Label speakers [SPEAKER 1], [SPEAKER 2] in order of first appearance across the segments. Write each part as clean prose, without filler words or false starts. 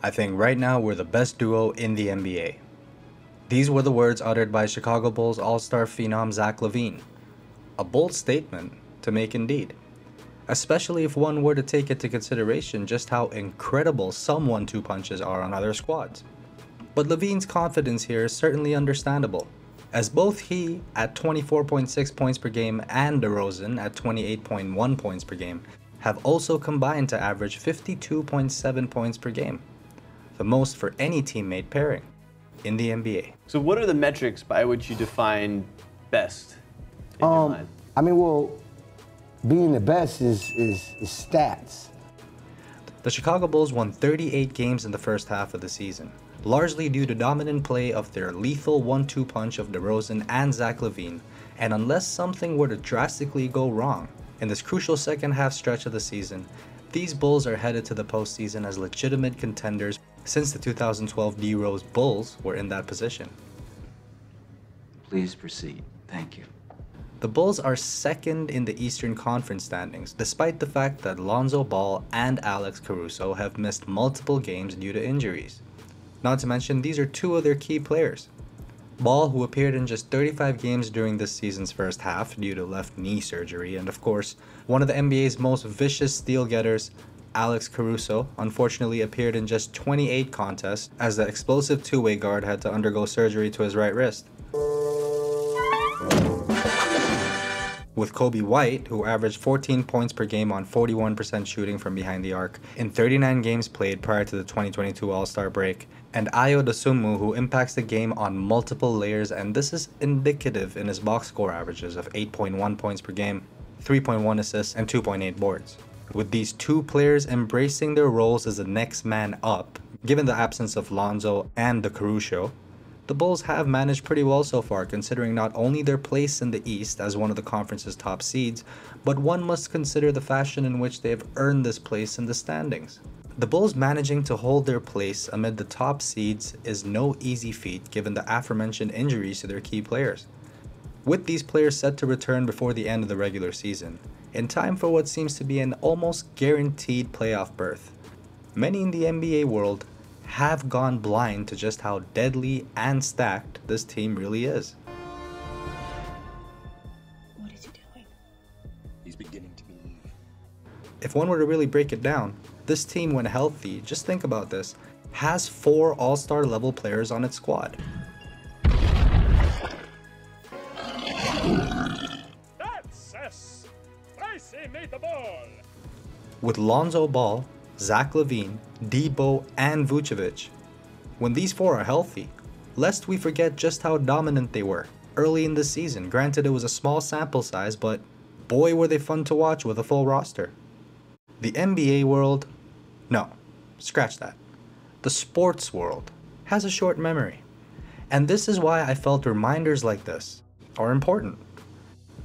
[SPEAKER 1] I think right now we're the best duo in the NBA. These were the words uttered by Chicago Bulls All-Star phenom Zach LaVine. A bold statement to make indeed, especially if one were to take into consideration just how incredible some 1-2 punches are on other squads. But LaVine's confidence here is certainly understandable, as both he at 24.6 points per game and DeRozan at 28.1 points per game have also combined to average 52.7 points per game, the most for any teammate pairing in the NBA.
[SPEAKER 2] So what are the metrics by which you define best in your mind?
[SPEAKER 3] I mean, well, being the best is stats.
[SPEAKER 1] The Chicago Bulls won 38 games in the first half of the season, largely due to dominant play of their lethal 1-2 punch of DeRozan and Zach LaVine, and unless something were to drastically go wrong in this crucial second half stretch of the season, these Bulls are headed to the postseason as legitimate contenders since the 2012 D-Rose Bulls were in that position.
[SPEAKER 4] Please proceed. Thank you.
[SPEAKER 1] The Bulls are second in the Eastern Conference standings, despite the fact that Lonzo Ball and Alex Caruso have missed multiple games due to injuries. Not to mention, these are two of their key players. Ball, who appeared in just 35 games during this season's first half due to left knee surgery, and of course, one of the NBA's most vicious steal getters, Alex Caruso, unfortunately appeared in just 28 contests as the explosive two-way guard had to undergo surgery to his right wrist. With Coby White, who averaged 14 points per game on 41% shooting from behind the arc in 39 games played prior to the 2022 All-Star break, and Ayo Dosunmu, who impacts the game on multiple layers, and this is indicative in his box score averages of 8.1 points per game, 3.1 assists, and 2.8 boards. With these two players embracing their roles as the next man up, given the absence of Lonzo and the Caruso, the Bulls have managed pretty well so far, considering not only their place in the East as one of the conference's top seeds, but one must consider the fashion in which they have earned this place in the standings. The Bulls managing to hold their place amid the top seeds is no easy feat given the aforementioned injuries to their key players. With these players set to return before the end of the regular season, in time for what seems to be an almost guaranteed playoff berth, many in the NBA world have gone blind to just how deadly and stacked this team really is.
[SPEAKER 5] What is he doing?
[SPEAKER 4] He's beginning to believe.
[SPEAKER 1] If one were to really break it down, this team, when healthy, just think about this, has 4 all-star level players on its squad.
[SPEAKER 6] That's a spicy meatball!
[SPEAKER 1] With Lonzo Ball, Zach LaVine, Debo, and Vucevic. When these 4 are healthy, lest we forget just how dominant they were early in the season. Granted, it was a small sample size, but boy were they fun to watch with a full roster. The NBA world, no, scratch that. The sports world has a short memory. And this is why I felt reminders like this are important.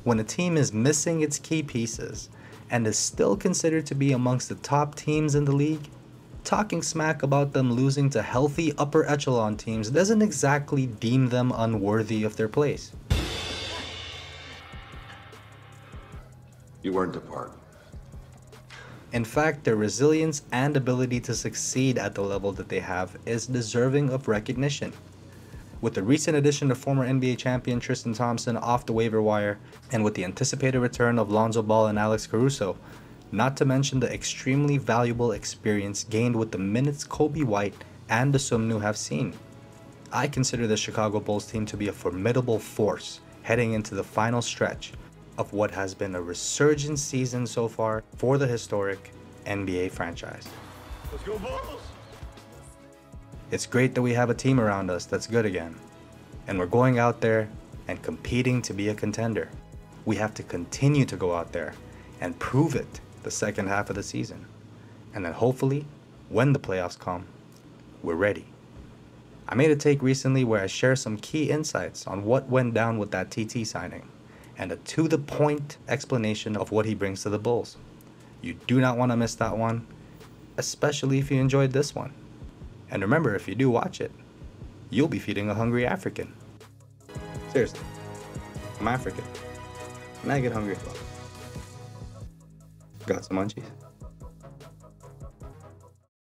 [SPEAKER 1] When a team is missing its key pieces and is still considered to be amongst the top teams in the league, talking smack about them losing to healthy upper echelon teams doesn't exactly deem them unworthy of their place.
[SPEAKER 4] You weren't apart.
[SPEAKER 1] In fact, their resilience and ability to succeed at the level that they have is deserving of recognition. With the recent addition of former NBA champion Tristan Thompson off the waiver wire, and with the anticipated return of Lonzo Ball and Alex Caruso, not to mention the extremely valuable experience gained with the minutes Coby White and Dosunmu have seen, I consider the Chicago Bulls team to be a formidable force heading into the final stretch of what has been a resurgent season so far for the historic NBA franchise.
[SPEAKER 6] Let's go Bulls!
[SPEAKER 1] It's great that we have a team around us that's good again, and we're going out there and competing to be a contender. We have to continue to go out there and prove it the second half of the season, and then hopefully, when the playoffs come, we're ready. I made a take recently where I share some key insights on what went down with that TT signing, and a to-the-point explanation of what he brings to the Bulls. You do not want to miss that one, especially if you enjoyed this one. And remember, if you do watch it, you'll be feeding a hungry African. Seriously, I'm African, and I get hungry as well. Got some munchies?